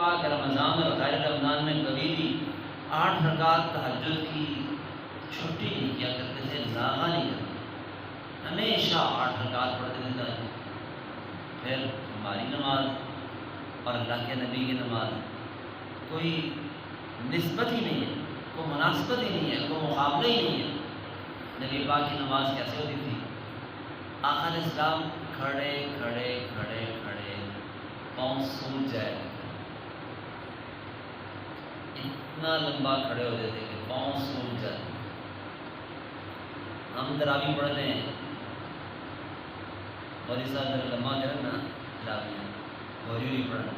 پاک رمضان اور غیر رمضان میں کبھی بھی 8 رکعت تہجد کی چھٹی نہیں کیا کرتے تھے، لاغا نہیں کرتے، ہمیشہ 8 رکعت پڑھتے تھے تہجد۔ پھر ہماری نماز اور اللہ کے نبی کی نماز کوئی نسبت ہی نہیں ہے، کوئی مناسبت ہی نہیں ہے، کوئی مقابلہ ہی نہیں ہے۔ نبی پاک کی نماز کیسے ہوتی تھی؟ آقا علیہ السلام کھڑے کھڑے کھڑے کھڑے پاؤں سوج جائے، اتنا لمبا کھڑے ہوتے تھے کہ پاؤں سوج جائے۔ ہم تراویح پڑھتے ہیں، مولی صاحب ذرا لمبا کریں نا تراویح، مولی نہیں پڑھنا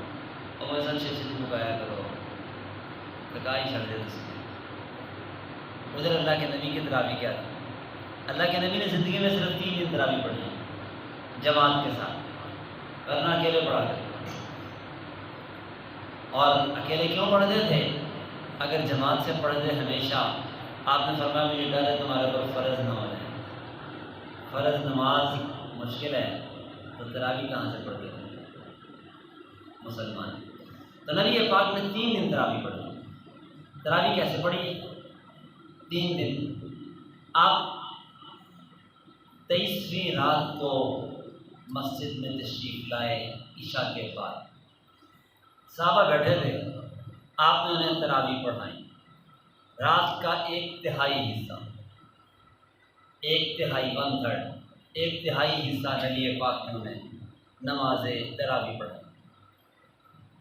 اور مولی صاحب چھے چھے مکایا کرو، تکائی چھڑ دے اس میں۔ ادھر اللہ کے نبی کی تراویح کیا تھی؟ اللہ کے نبی نے زندگی میں صرف 3 دن تراویح پڑھی ہے جماعت کے ساتھ، ورنہ اکیلے پڑھا کرتے۔ اور اکیلے کیوں پڑھتے تھے؟ اگر جماعت سے پڑھتے ہمیشہ، آپ نے فرمایا مجھے ڈر ہے تمہارے پر فرض نہ ہو جائے، فرض نماز مشکل ہے تو تراویح کہاں سے پڑھتے تھے مسلمان؟ تو نبی پاک نے 3 دن تراویح پڑھی۔ تراویح کیسے پڑھی؟ 3 دن۔ آپ 23ویں رات کو مسجد میں تشریف لائے عشاء کے بعد، صحابہ بیٹھے تھے، آپ نے انہیں تراویح پڑھائی۔ رات کا 1/3 حصہ، 1/3 1/3 حصہ نبی پاک نے انہیں نماز تراویح پڑھائی۔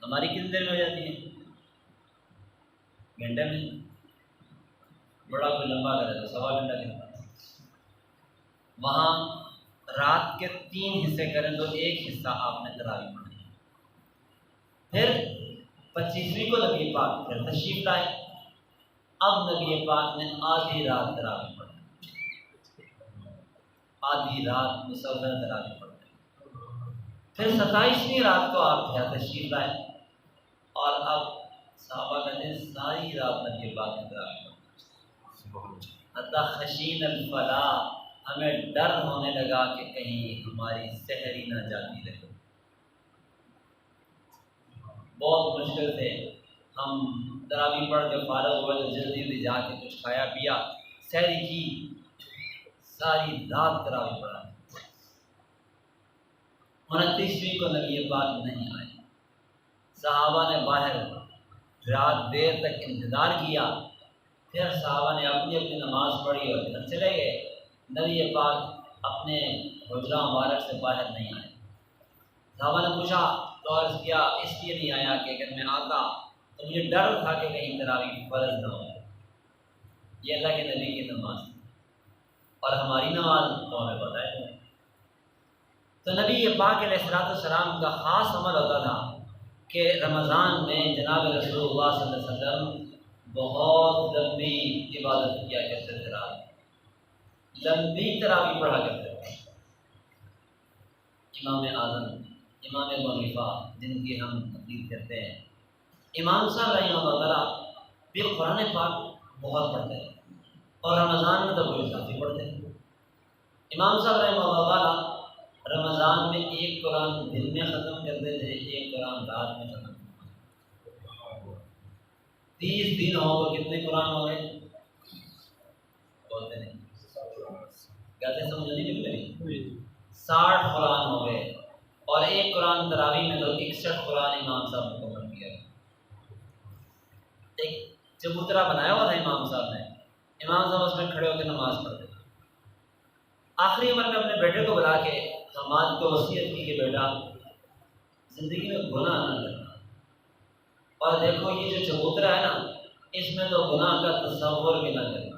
ہماری کتنی دیر میں ہو جاتی ہے؟ گھنٹے میں؟ بڑا کوئی لمبا کرے تو 1.25 گھنٹہ کے بعد۔ وہاں رات کے 3 حصے کریں تو 1 حصہ آپ نے تراویح پڑھائی۔ پھر 25ویں کو نبی پاک پھر تشریف لائے، اب نبی پاک نے آدھی رات تراویح پڑھی، آدھی رات مسلسل تراویح پڑھی۔ پھر 27ویں رات کو آپ پھر تشریف لائے، اور اب صحابہ کہتے ہیں ساری رات نبی پاک نے تراویح پڑھی، حتی خشین الفلاح، ہمیں ڈر ہونے لگا کہ کہیں ہماری سحری نہ جاتی رہے۔ بہت مشکل سے ہم تراویح پڑھ کے فارغ ہوئے تو جلدی جا کے کچھ کھایا پیا، سحری کی، ساری رات تراویح پڑھا۔ 29ویں کو نبی پاک نہیں آئے، صحابہ نے باہر رات دیر تک انتظار کیا، پھر صحابہ نے اپنی اپنی نماز پڑھی اور گھر چلے گئے۔ نبی پاک اپنے حجرہ مبارک سے باہر نہیں آئے۔ صحابہ نے پوچھا تو عرض کیا اس لیے نہیں آیا کہ اگر میں آتا تو مجھے ڈر تھا کہ کہیں تراویح فرض نہ ہو۔ یہ اللہ کے نبی کی نماز، اور ہماری نماز تو ہمیں پتہ ہے۔ تو نبی پاک علیہ السلام کا خاص عمل ہوتا تھا کہ رمضان میں جناب رسول اللہ صلی اللہ علیہ وسلم بہت لمبی عبادت کیا کرتے تھے، لمبی تراویح پڑھا کرتے تھے۔ امام اعظم امام ابو حنیفہ جن کی ہم تقلید کرتے ہیں، امام صاحب رحمہ اللہ بھی قرآن پاک بہت پڑھتے ہیں، اور رمضان میں تو کوئی کافی پڑھتے ہیں۔ امام صاحب رحمہ اللہ رمضان میں 1 قرآن دن میں ختم کرتے تھے، 1 قرآن رات میں ختم کرتے تھے۔ 30 دن ہو تو کتنے قرآن ہو گئے؟ بولتے نہیں، کہتے سمجھ نہیں مل 60 قرآن ہو گئے، اور 1 قرآن تراویح میں تو 61 قرآن امام صاحب مکمل کیا۔ ایک چبوترا بنایا ہوا تھا امام صاحب نے، امام صاحب اس میں کھڑے ہو کے نماز پڑھتے تھے۔ آخری عمر میں اپنے بیٹے کو بلا کے حماد کو وصیت کی کہ بیٹا زندگی میں گناہ نہ کرنا، اور دیکھو یہ جو چبوترا ہے نا، اس میں تو گناہ کا تصور بھی نہ کرنا۔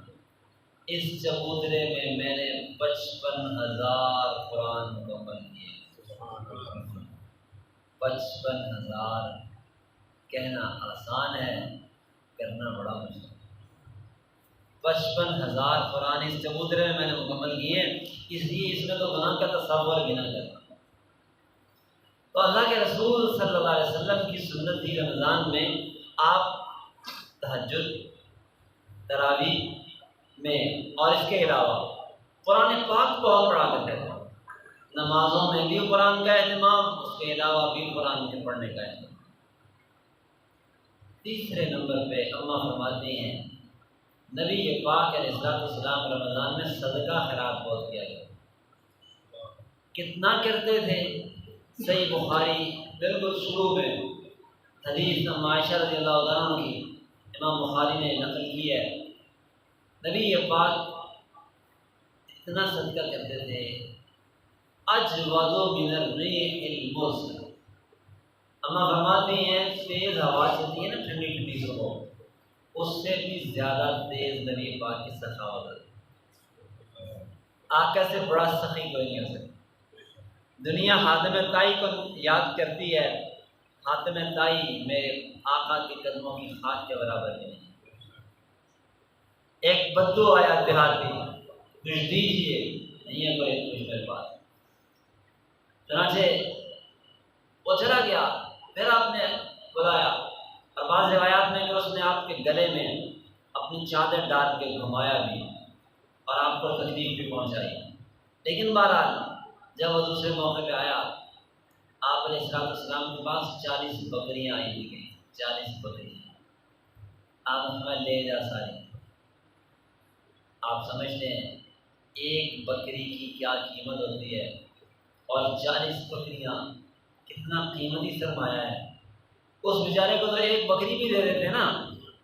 اس چبوترے میں میں نے 55,000 قرآن مکمل کیے۔ 55,000 کہنا آسان ہے، کرنا بڑا مشکل ہے۔ 55,000 قرآن اس چبوترے میں نے مکمل کیے، اس لیے اس میں تو گناہ کا تصور بھی نہ کرنا۔ تو اللہ کے رسول صلی اللہ علیہ وسلم کی سنت تھی رمضان میں آپ تہجد، تراویح میں اور اس کے علاوہ قرآن پاک بہت پڑھا کرتے تھے۔ نمازوں میں بھی قرآن کا اہتمام، اس کے علاوہ بھی قرآن کے پڑھنے کا اہتمام۔ تیسرے نمبر پہ اماں فرماتی ہیں نبی پاک علیہ السلام رمضان میں صدقہ خیرات بہت کیا گیا. کتنا کرتے تھے؟ صحیح بخاری بالکل شروع میں حدیث عائشہ رضی اللہ عنہ کی امام بخاری نے نقل کی ہے. نبی پاک اتنا صدقہ کرتے تھے اجود من الريح المرسل. اما فرماتی ہیں تیز ہوا چلتی ہے نا ٹھنڈی ٹھنڈی صبح، اس سے بھی زیادہ تیز نبی پاک کی سخاوت ہے. آقا سے بڑا سخی کوئی نہیں ہو سکتا. دنیا حاتم طائی کو یاد کرتی ہے، حاتم طائی میں آقا کے قدموں کی خاک کے برابر نہیں. ایک بدو آیا دیہاتی، کچھ دیجیے، نہیں ہے کوئی کچھ میرے پاس. چنانچہ وہ چلا گیا، پھر آپ نے بلایا، اور بعض روایات میں کہ اس نے آپ کے گلے میں اپنی چادر ڈال کے گھمایا بھی اور آپ کو تکلیف بھی پہنچائی. لیکن بہرحال جب وہ دوسرے موقع پہ آیا، آپ علیہ السلام کے پاس 40 بکریاں آئی ہوئی گئیں. 40 بکریاں آپ ہمیں لے جا ساری. آپ سمجھتے ہیں ایک بکری کی کیا قیمت ہوتی ہے، اور 40 بکریاں کتنا قیمتی سرمایہ ہے. اس بیچارے کو تو ایک بکری بھی دے دیتے نا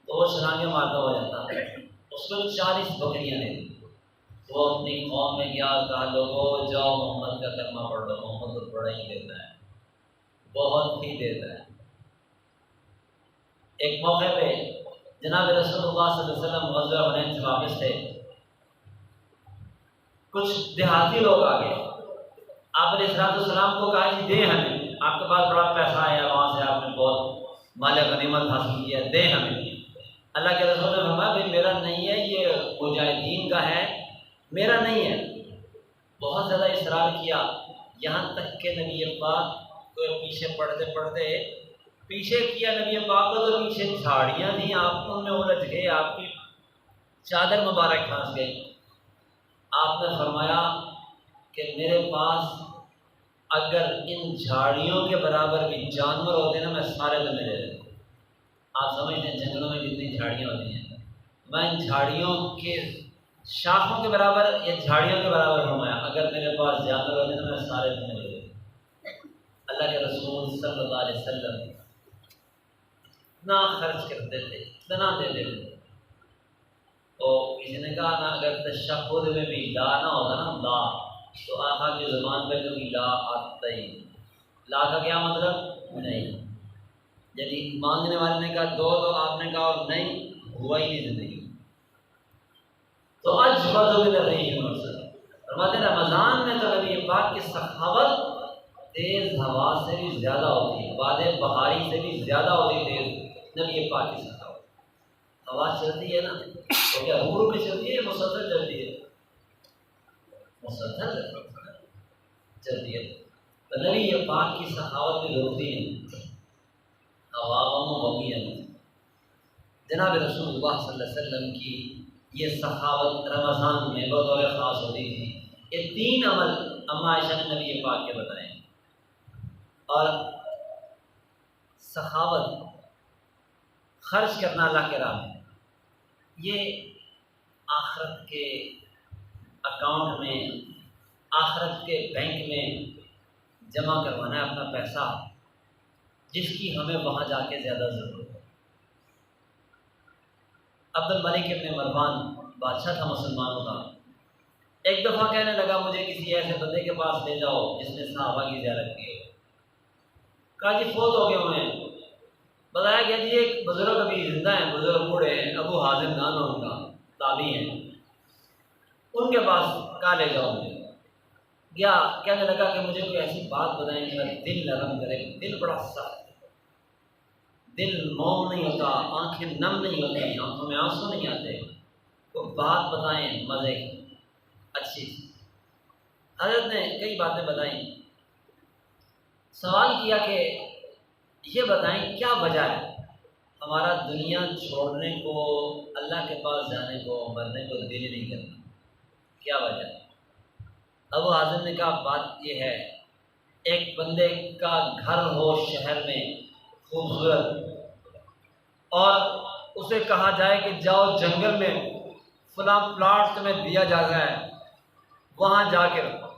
تو وہ شرانگیں مارتا ہو جاتا. اس کو 40 بکریاں دے دی. وہ اپنی قوم میں گیا اور کہا لوگوں جاؤ محمد کا کلمہ پڑھ لو، محمد تو بڑا ہی دیتا ہے، بہت ہی دیتا ہے. ایک موقع پہ جناب رسول اللہ صلی اللہ علیہ وسلم غزوہ حنین سے واپس تھے. کچھ دیہاتی لوگ آ گئے، آپ علیہ السلام کو کہا کہ دیں ہمیں، آپ کے پاس بڑا پیسہ آیا، وہاں سے آپ نے بہت مال غنیمت حاصل کیا، دیں ہمیں. اللہ کے رسول نے فرمایا بھائی میرا نہیں ہے، یہ مجاہدین کا ہے، میرا نہیں ہے. بہت زیادہ اصرار کیا، یہاں تک کہ نبی پاک کو پیچھے پڑھتے پڑھتے پیچھے کیا نبی پاک کو تو پیچھے جھاڑیاں تھیں، آپ ان میں الجھ گئے، آپ کی چادر مبارک پھنس گئی. آپ نے فرمایا کہ میرے پاس اگر ان جھاڑیوں کے برابر بھی جانور ہوتے ہیں نا میں سارے تمہیں دے دیتا. آپ سمجھتے ہیں جنگلوں میں جتنی جھاڑیاں ہوتی ہیں، میں ان جھاڑیوں کے شاخوں کے برابر یا جھاڑیوں کے برابر فرمایا اگر میرے پاس جانور ہوتے ہیں نا میں سارے تمہیں دے دیتا. اللہ کے رسول صلی اللہ علیہ وسلم اتنا خرچ کرتے تھے، اتنا دیتے تھے. تو کسی نے کہا نا اگر تشہد میں بھی لا نہ ہوتا نا لا، تو آقا کی زبان پہ کبھی لا آتا ہی. لا کا کیا مطلب؟ نہیں. یعنی مانگنے والے نے کہا دو تو آپ نے کہا اور نہیں، ہوا ہی نہیں زندگی. تو آج باتوں کی طرح نہیں ہے مرسل فرماتے ہیں رمضان میں تو نبی پاک کی سخاوت تیز ہوا سے بھی زیادہ ہوتی ہے، باد بہاری سے بھی زیادہ ہوتی ہے تیز نبی پاک کی سخاوت. ہوا چلتی ہے نا تو کیا روح میں چلتی ہے، مسلسل چلتی ہے، مسلسل چلتی ہے. تو نبی پاک کی سخاوت بھی ہوتی ہے. جناب رسول اللہ صلی اللہ علیہ وسلم کی یہ سخاوت رمضان میں بطور خاص ہوتی تھی. یہ 3 عمل اما عائشہ نے نبی پاک کے بتائے. اور سخاوت خرچ کرنا اللہ کے راہ میں، یہ آخرت کے اکاؤنٹ میں، آخرت کے بینک میں جمع کروانا ہے اپنا پیسہ، جس کی ہمیں وہاں جا کے زیادہ ضرورت ہے. عبد الملک ابن مروان بادشاہ تھا مسلمانوں کا. ایک دفعہ کہنے لگا مجھے کسی ایسے بندے کے پاس لے جاؤ جس نے صحابہ کی زیارت کی ہے. کہا جی فوت ہو گئے ہوئے ہیں. بتایا گیا جی ایک بزرگ ابھی زندہ ہیں، بزرگ بوڑھے ہیں، ابو حازم نام ہے ان کا، تابعی ہیں، ان کے پاس کہاں لے جاؤ مجھے. گیا، کہنے لگا کہ مجھے کوئی ایسی بات بتائیں کہ میرا دل نرم کرے. دل بڑا سخت ہے، دل موم نہیں ہوتا، آنکھیں نم نہیں ہوتی، آنکھوں میں آنسو نہیں آتے. تو بات بتائیں مزے کی اچھی. حضرت نے کئی باتیں بتائیں. سوال کیا کہ یہ بتائیں کیا وجہ ہے ہمارا دنیا چھوڑنے کو، اللہ کے پاس جانے کو، مرنے کو دل نہیں کرنا، کیا وجہ ہے؟ ابو حازم نے کہا بات یہ ہے ایک بندے کا گھر ہو شہر میں خوبصورت، اور اسے کہا جائے کہ جاؤ جنگل میں فلاں پلاٹ تمہیں دیا جا رہا ہے، وہاں جا کے رہو،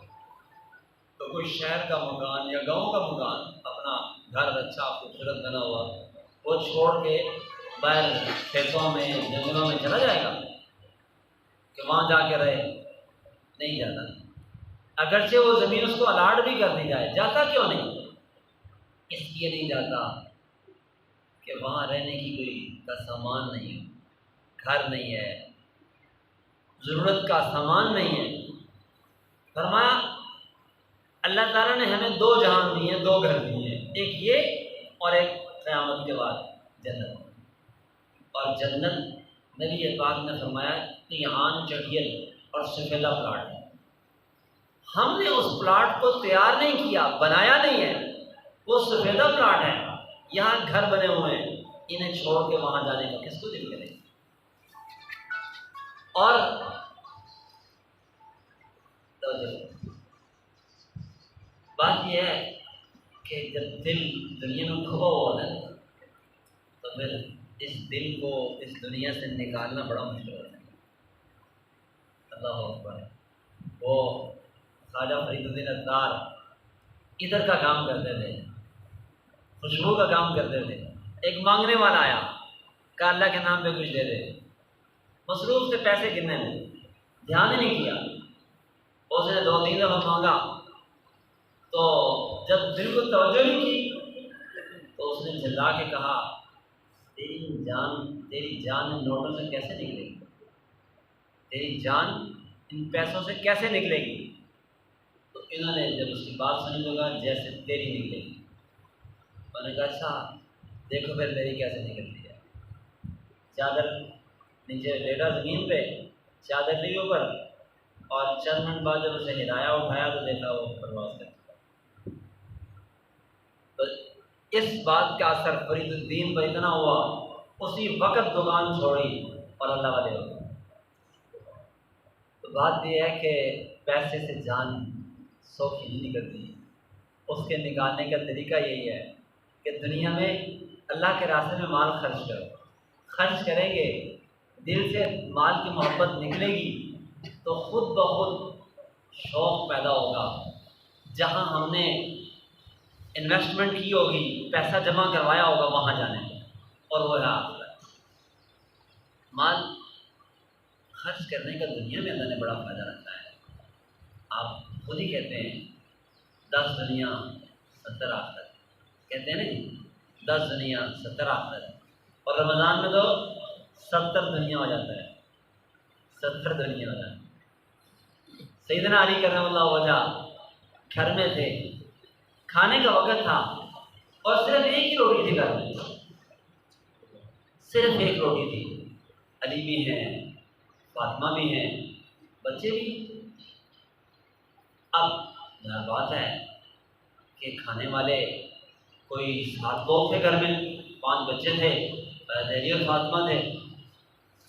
تو کوئی شہر کا مکان یا گاؤں کا مکان، اپنا گھر اچھا خوبصورت بنا ہوا، وہ چھوڑ کے باہر کھیتوں میں جنگلوں میں چلا جائے گا کہ وہاں جا کے رہے؟ نہیں جاتا۔ اگرچہ وہ زمین اس کو الاٹ بھی کر دی جائے، جاتا کیوں نہیں؟ اس لیے نہیں جاتا کہ وہاں رہنے کی کوئی کا سامان نہیں ہے، گھر نہیں ہے، ضرورت کا سامان نہیں ہے۔ فرمایا اللہ تعالیٰ نے ہمیں دو جہان دیے ہیں، دو گھر دیے ہیں، ایک یہ اور ایک قیامت کے بعد جنت۔ اور جنت نبی پاک نے فرمایا تیہان چڑھیل اور سفیدہ پلاٹ ہے۔ ہم نے اس پلاٹ کو تیار نہیں کیا، بنایا نہیں ہے، وہ سفیدہ پلاٹ ہے، یہاں گھر بنے ہوئے ہیں، انہیں چھوڑ کے وہاں جانے کا کس کو دل کرے؟ اور بات یہ ہے کہ جب دل دنیا میں کھپا ہوا ہوتا ہے تو پھر اس دل کو اس دنیا سے نکالنا بڑا مشکل ہوتا ہے۔ اللہ اکبر۔ وہ خواجہ فرید الدین اتار ادھر کا کام کرتے تھے، خوشبو کا کام کرتے تھے۔ ایک مانگنے والا آیا، کہا اللہ کے نام پہ کچھ دے دے، مصروف سے پیسے گننے میں، دھیان ہی نہیں کیا۔ اس نے 2-3 دفعہ مانگا تو جب دل کو توجہ نہیں کی تو اس نے جھلا کے کہا تیری جان ان نوٹوں سے کیسے نکلے گی؟ تیری جان ان پیسوں سے کیسے نکلے گی؟ تو انہوں نے جب اس کی بات سنی تو کہا جیسے تیری نکلے گی۔ انہوں نے کہا اچھا دیکھو پھر میری کیسے نکلتی ہے۔ چادر نیچے لیٹا زمین پہ، چادر لی اوپر، اور چند منٹ بعد جب اسے ہلایا اٹھایا تو دیکھا وہ پرواز کرتا۔ تو اس بات کا اثر فرید الدین پر اتنا ہوا، اسی وقت دکان چھوڑی اور اللہ والے ہو گئے۔ تو بات یہ ہے کہ پیسے سے جان سوکھی نہیں نکلتی، اس کے نکالنے کا طریقہ یہی ہے کہ دنیا میں اللہ کے راستے میں مال خرچ کرو۔ خرچ کریں گے، دل سے مال کی محبت نکلے گی تو خود بخود شوق پیدا ہوگا۔ جہاں ہم نے انویسٹمنٹ کی ہوگی، پیسہ جمع کروایا ہوگا وہاں جانے میں، اور وہ ہے آخرت۔ مال خرچ کرنے کا دنیا میں اللہ نے بڑا فائدہ رکھا ہے۔ آپ خود ہی کہتے ہیں 10 دنیا 70 آخرت، کہتے ہیں نا 10 دنیا 70 آخرت، اور رمضان میں تو 70 دنیا ہو جاتا ہے، 70 دنیا ہو جاتا ہے۔ سیدنا علی کرم اللہ وجہ گھر میں تھے، کھانے کا وقت تھا اور صرف ایک ہی روٹی تھی گھر میں، صرف ایک روٹی تھی۔ علی بھی ہیں، فاطمہ بھی ہیں، بچے بھی۔ اب یہاں بات ہے کہ کھانے والے کوئی 7 لوگ تھے گھر میں، 5 بچے تھے، علی اور فاطمہ تھے،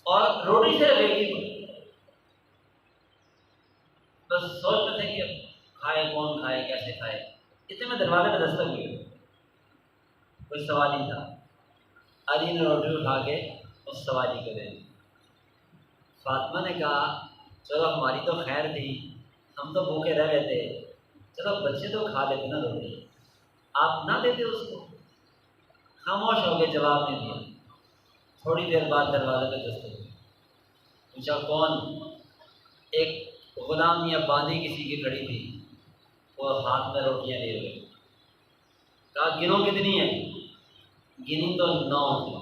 اور روٹی صرف ایک ہی تھی۔ بس سوچ میں تھے کہ کھائے کون، کھائے کیسے کھائے۔ اتنے میں دروازے پہ دستک ہوئی، کوئی سوالی تھا۔ علی نے روٹی اٹھا کے اس سوالی کو دے دی۔ فاطمہ نے کہا چلو ہماری تو خیر تھی، ہم تو بھوکے رہ لیتے، چلو بچے تو کھا لیتے نا روٹی، آپ نہ دیتے اس کو۔ خاموش ہو کے جواب نہیں دیا۔ تھوڑی دیر بعد دروازے پہ دستک ہوئی، پوچھا کون؟ ایک غلام یا باندھی کسی کی کھڑی تھی، وہ ہاتھ میں روٹیاں لیے ہوئے۔ کہا گنو کتنی ہیں؟ گنی تو 9 تھی۔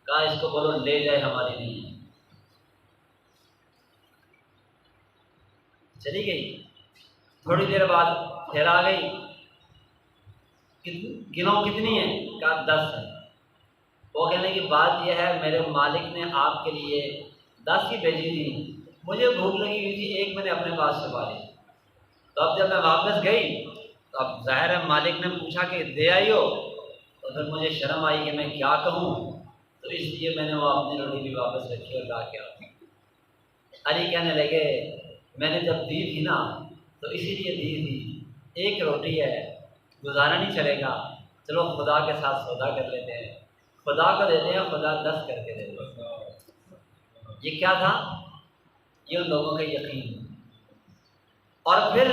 کہا اس کو بولو لے جائے، ہماری نہیں ہے۔ چلی گئی۔ تھوڑی دیر بعد پھر آ گئی، گنو کتنی ہیں؟ کہا 10 ہے۔ وہ کہنے کی بات یہ ہے میرے مالک نے آپ کے لیے 10 ہی بھیجی تھی، مجھے بھوک لگی ہوئی تھی، ایک میں نے اپنے پاس چھپا لی۔ تو اب جب میں واپس گئی تو اب ظاہر ہے مالک نے پوچھا کہ دے آئی ہو، تو پھر مجھے شرم آئی کہ میں کیا کہوں، تو اس لیے میں نے وہ اپنی روٹی بھی واپس رکھی اور لا کے آ گئی۔ علی کہنے لگے میں نے جب دی تھی نا تو اسی لیے دی تھی، ایک روٹی ہے، گزارا نہیں چلے گا، چلو خدا کے ساتھ سودا کر لیتے ہیں، خدا کو دیتے ہیں، خدا 10 کر کے دیتے ہیں۔ یہ کیا تھا؟ یہ ان لوگوں کا یقین۔ اور پھر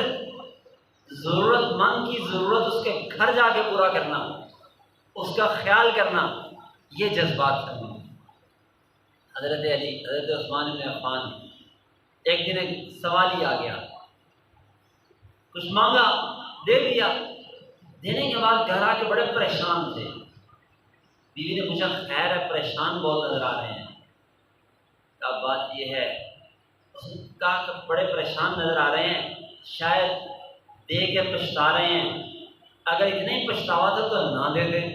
ضرورت مند کی ضرورت اس کے گھر جا کے پورا کرنا، اس کا خیال کرنا، یہ جذبات کرنا۔ حضرت علی، حضرت عثمان بن عفان، ایک دن ایک سوال ہی آ گیا، کچھ مانگا، دے دیا۔ دینے کے بعد گھر آ کے بڑے پریشان تھے۔ بیوی نے پوچھا خیر ہے، پریشان بہت نظر آ رہے ہیں۔ کہا بات یہ ہے، اس نے کہا کہ بڑے پریشان نظر آ رہے ہیں، شاید دے کے پچھتا رہے ہیں، اگر اتنا ہی پچھتاوا تھا تو نہ دے دیں۔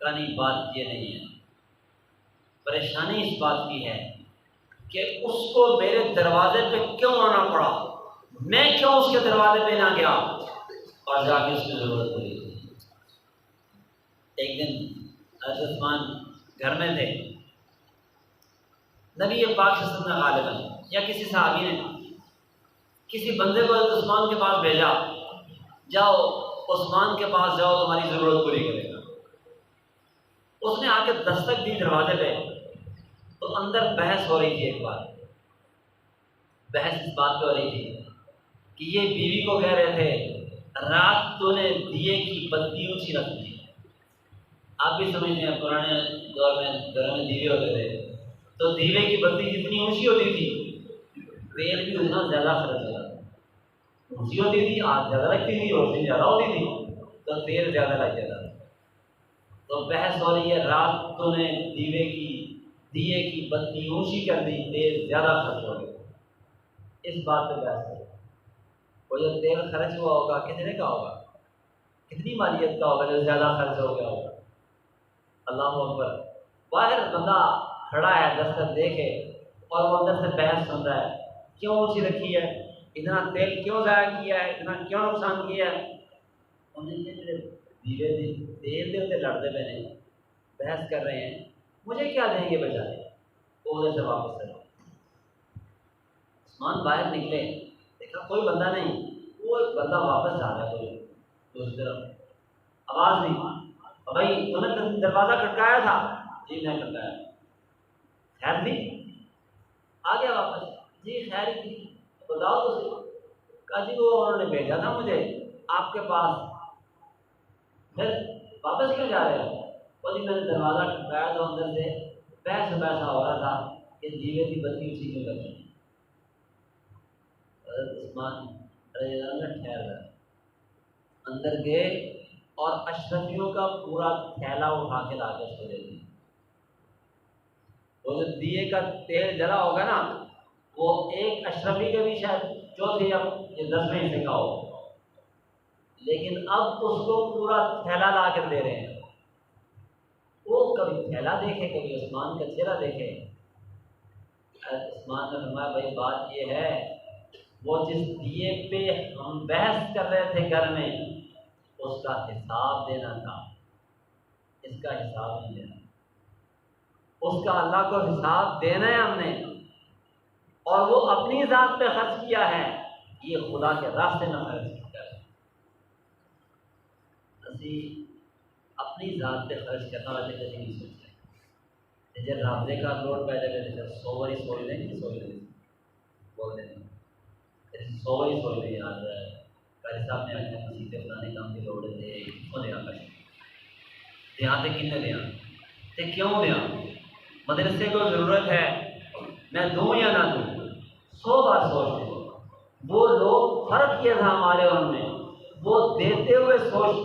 کہا نہیں، بات یہ نہیں ہے، پریشانی اس بات کی ہے کہ اس کو میرے دروازے پہ کیوں آنا پڑا، میں کیوں اس کے دروازے پہ نہ گیا اور جا کے اس کی ضرورت پوری کی۔ ایک دن حضرت عثمان گھر میں تھے، نبی پاک صلی اللہ علیہ وسلم نے غالباً یا کسی صحابی نے کسی بندے کو حضرت عثمان کے پاس بھیجا، جاؤ عثمان کے پاس جاؤ، تمہاری ضرورت پوری کرے گا۔ اس نے آ کے دستک دی دروازے پہ، تو اندر بحث ہو رہی تھی۔ ایک بات بحث اس بات پہ ہو رہی تھی کہ یہ بیوی کو کہہ رہے تھے رات تو نے دیے کی بتی اونچی رکھ دی۔ آپ بھی سمجھتے ہیں پرانے دور میں گھروں میں دیوے ہوتے تھے، تو دیوے کی بتی جتنی اونچی ہوتی تھی تیل بھی اتنا زیادہ خرچ ہوتا تھا۔ اونچی ہوتی تھی، آگ زیادہ لگتی تھی، روشنی زیادہ ہوتی تھی تو تیل زیادہ لگ جاتا تھا۔ تو بحث ہو رہی ہے، رات تو نے دیے کی بتی اونچی کر دی، تیل زیادہ خرچ ہو گیا۔ اس بات پہ بحث ہے، وہ جو تیل خرچ ہوا ہوگا کتنے کا ہوگا، کتنی مالیت کا ہوگا جو زیادہ خرچ ہو گیا ہوگا۔ اللہ اکبر۔ باہر بندہ کھڑا ہے، دستک دیکھے، اور وہ اندر سے بحث سن رہا ہے، کیوں اونچی رکھی ہے، اتنا تیل کیوں ضائع کیا ہے، اتنا کیوں نقصان کیا ہے۔ دیوے تیل دے ہوتے لڑتے پہ نہیں، بحث کر رہے ہیں، مجھے کیا دیں گے بچارے۔ وہ ادھر سے واپس آئے، عثمان باہر نکلے، دیکھا کوئی بندہ نہیں، وہ ایک بندہ واپس جا رہا ہے کوئی دوسری طرف، آواز نہیں۔ بھائی تم نے دروازہ کھٹکایا تھا؟ جی میں کھٹکایا۔ خیر تھی؟ آ گیا واپس، جی خیر ہی تھی، بتاؤ تو صحیح۔ کہا جی وہ انہوں نے بھیجا تھا مجھے آپ کے پاس، پھر واپس کیوں جا رہے ہو؟ وہ جی میں نے دروازہ کھٹکایا تو اندر سے بحث ہو رہا تھا کہ دیوے کی بتی اسی کیوں کرنی۔ حضرت عثمان رضی اللہ عنہ ٹھہر گئے، اندر گئے اور اشرفیوں کا پورا تھیلا اٹھا کے لا کے اس کو دے دیا۔ وہ جو دیے کا تیل جلا ہوگا نا، وہ ایک اشرفی کے بھی شاید چوتھے یا 10ویں حصے کا ہو، لیکن اب اس کو پورا تھیلا لا کر دے رہے ہیں۔ وہ کبھی تھیلا دیکھے، کبھی عثمان کا چہرہ دیکھے۔ عثمان نے فرمایا بھائی بات یہ ہے، وہ جس دیے پہ ہم بحث کر رہے تھے گھر میں، اس کا حساب دینا تھا، اس کا حساب نہیں دینا، اس کا اللہ کو حساب دینا ہے ہم نے، اور وہ اپنی ذات پہ خرچ کیا ہے، یہ خدا کے راستے میں خرچ کیا ہے۔ اسی اپنی ذات پہ خرچ کرنا والے کبھی نہیں سوچتے، جب رابطے کا لوڈ پیدا کرتے تھے 100 باری سوچ لیں گے، سوچ لیں بول دیں گے 100 باری سوچ لیں یاد ہے قاری صاحب نے آج مسیح کے فلانے کام کی لوڑ تھے، کیوں دیا کر دیا تے کنے دیا تے کیوں دیا، مدرسے کو ضرورت ہے میں دوں یا نہ دوں، 100 بار سوچ لیں۔ وہ لوگ فرق کیا تھا ہمارے اور ان میں، وہ دیتے ہوئے سوچ،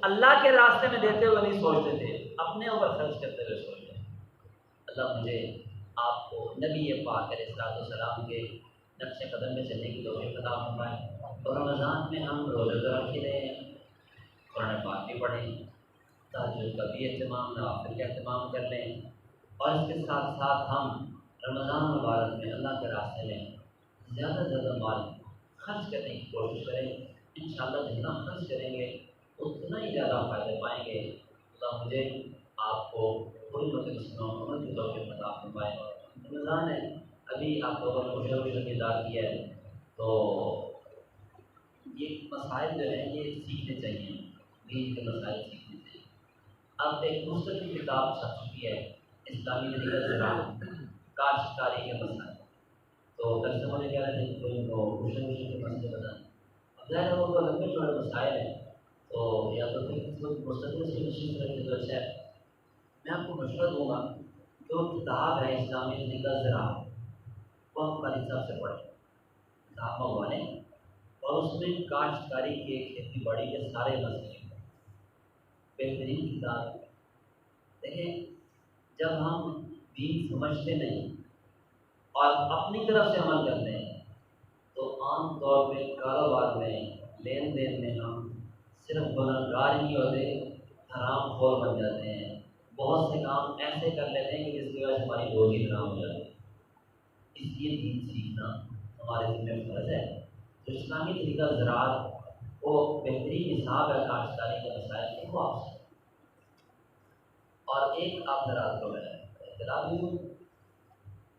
اللہ کے راستے میں دیتے ہوئے نہیں سوچتے تھے، اپنے اوپر خرچ کرتے ہوئے سوچتے ہیں۔ اللہ مجھے آپ کو نبی پاک علیہ السلام کے نقش قدم میں چلنے کی توفیق عطا فرمائے، اور رمضان میں ہم روزہ رکھے رہیں، قرآن پاک بھی پڑھیں، تہجد کا بھی اہتمام، نوافل کا اہتمام کر لیں، اور اس کے ساتھ ساتھ ہم رمضان مبارک میں اللہ کے راستے میں زیادہ سے زیادہ مال خرچ کرنے کی کوشش کریں۔ انشاءاللہ جتنا خرچ کریں گے اتنا ہی زیادہ فائدے پائیں گے۔ اللہ مجھے آپ کو پوری مسلمانوں کی توفیق عطا فرمائے۔ رمضان ہے، ابھی آپ لوگوں نے خوشی خوشی انتظار کیا ہے، تو یہ مسائل جو ہیں یہ سیکھنے چاہیے، دین کے مسائل سیکھنے چاہیے۔ اب ایک مستقل کتاب چھپ چکی ہے اسلامی طریقہ زراعت کاشتکاری کے مسائل. تو کسٹمر نے کہہ رہے تھے کوئی ان کو روشن کے مسئلے بتائیں. اب ظاہر ہے وہ تو لمبے چوڑے مسائل ہیں تو یا تو پھر اس وقت مستقل اس کی تشریح کریں گے تو اچھا ہے. میں آپ کو مشورہ دوں گا جو کتاب ہے اسلامی طریقہ زراعت وہ ہم قاری صاحب سے پڑھیں کتاب منگوالیں اور اس میں کاشتکاری کے کھیتی باڑی کے سارے مسئلے بہترین کتاب. دیکھیں جب ہم دین سمجھتے نہیں اور اپنی طرف سے عمل کرتے ہیں تو عام طور پہ کاروبار میں لین دین میں ہم صرف گنہگار ہی ہوتے حرام خور بن جاتے ہیں. بہت سے کام ایسے کر لیتے ہیں کہ جس کی وجہ سے ہماری روزی حرام ہو جاتی ہے. اس لیے دین سیکھنا ہمارے ذمہ فرض ہے. تو اسلامی طریقہ زراعت وہ بہترین حساب ہے کاشتکاری کے مسائل کے وہ آپ سے. اور ایک آپ زراعت کو میں اطلاع بھی ہوں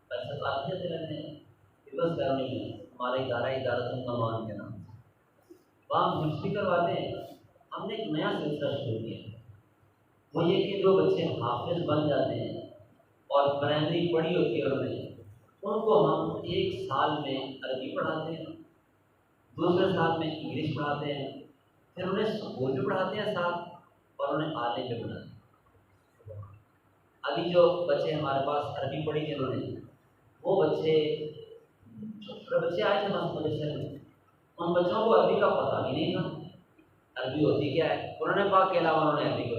پیسے تو آتے جاتے رہتے ہیں کہ بس کرنی ہے ہمارا ادارت النمان کے نام وہاں منشی کرواتے ہیں. ہم نے ایک نیا سلسلہ شروع کیا وہ یہ کہ جو بچے حافظ بن جاتے ہیں اور پرائمری پڑھی ہوتی ہے انہوں نے ان کو ہم ایک سال میں عربی پڑھاتے ہیں دوسرے سال میں انگلش پڑھاتے ہیں پھر انہیں اسکول بھی پڑھاتے ہیں ساتھ اور انہیں عالم بھی بناتے ہیں. ابھی جو بچے ہمارے پاس عربی پڑھی جنہوں نے وہ بچے چھوٹے بچے آئے تھے مدرسے میں ان بچوں کو عربی کا پتہ بھی نہیں تھا. عربی ہوتی کیا ہے قرآن پاک کے علاوہ انہوں نے عربی کو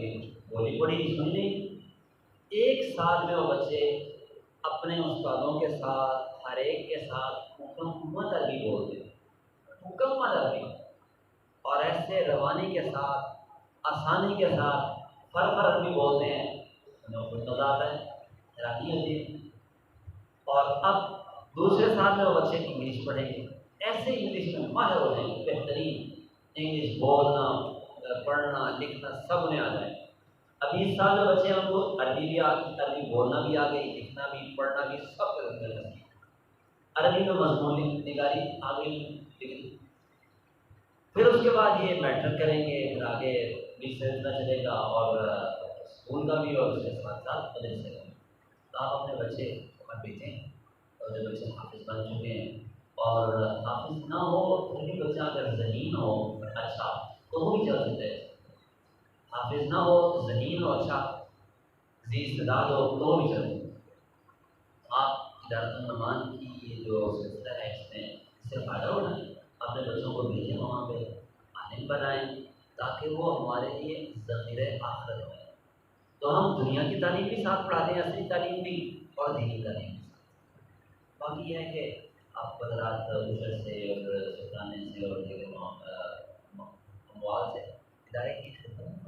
بولی پڑھی نہیں سنی نہیں. ایک سال میں وہ بچے اپنے استادوں کے ساتھ ہر ایک کے ساتھ مکمل عربی بولتے ہیں مکمل عربی اور ایسے روانی کے ساتھ آسانی کے ساتھ فر عربی بولتے ہیں. انہیں کچھ مزہ آتا ہے حیرانی ہوتی ہے. اور اب دوسرے سال میں وہ بچے انگلش پڑھیں گے ایسے انگلش میں ماہر ہو جائیں گے بہترین انگلش بولنا پڑھنا لکھنا سب انہیں آ جائے. ابھی اس سال میں بچے ہم کو عربی بھی عربی بولنا بھی آ گئی لکھنا بھی پڑھنا بھی سب عربی میں مضمون نگاری آ گئی لیکن پھر اس کے بعد یہ میٹرک کریں گے پھر آگے بھی سلسلہ چلے گا اور اسکول کا بھی اور اس کے ساتھ ساتھ مدرسے کا بھی. تو آپ اپنے بچے وہاں بھیجیں اور جو بچے حافظ بن چکے ہیں اور حافظ نہ ہو پھر بھی بچہ اگر ذہین ہو اچھا تو وہ بھی چل سکتے ہیں. حافظ نہ ہو ذہین ہو اچھا ذی استعداد ہو تو وہ بھی چل سکتے. آپ ادارت النمان کی یہ جو سلسلہ ہے اس میں اس سے فائدہ اٹھائیں اپنے بچوں کو بھیجیں وہاں پہ عالم بنائیں تاکہ وہ ہمارے لیے ذخیرہ آخرت ہو. تو ہم دنیا کی تعلیم بھی ساتھ پڑھاتے ہیں اصلی تعلیم بھی اور دینی تعلیم بھی ساتھ. باقی یہ ہے کہ آپ حضرات اسر سے اور سلطانے سے اور دیگر اموال سے ادارے کی خدمت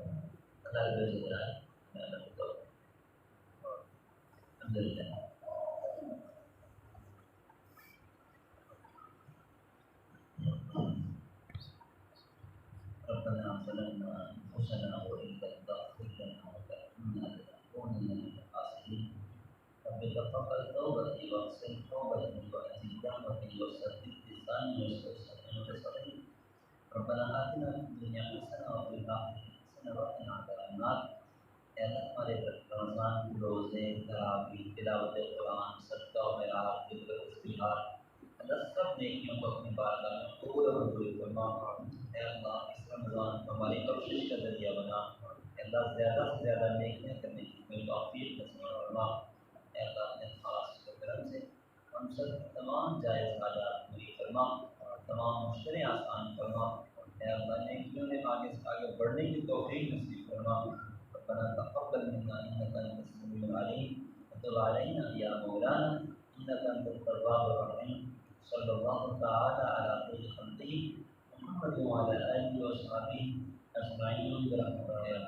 الحمد للہ. ربنا ظلمنا انفسنا وان لم تغفر لنا وترحمنا لنكونن من الخاسرين. رب تقبل توبتي واغسل توبتي واتي دعوتي وسدد لساني ويسر صدري. ربنا آتنا في الدنيا حسنة وفي الآخرة حسنة وقنا عذاب النار. اے اللہ ہمارے رمضان کے روزے تراویح تلاوت قرآن صدقہ و خیرات ذکر و استغفار اللہ سب نیکیوں کو اپنی بارگاہ میں قبول و منظور فرما. اے اللہ اس رمضان کو ہماری بخشش کا ذریعہ بنا. اے اللہ زیادہ سے زیادہ نیکیاں کرنے کی ہمیں توفیق نصیب فرما. اے اللہ اپنے خاص کرم سے ہم سب تمام جائز حاجات پوری فرما تمام مشکلیں آسان فرما. اے اللہ نیکیوں میں آگے سے آگے بڑھنے کی توفیق نصیب فرما. ربنا تقبل منا انك انت السميع العليم وتب علينا يا مولانا انك انت التواب الرحيم. صلى الله تعالى على خير خلقه محمد وعلى اله وصحبه اجمعين برحمتك يا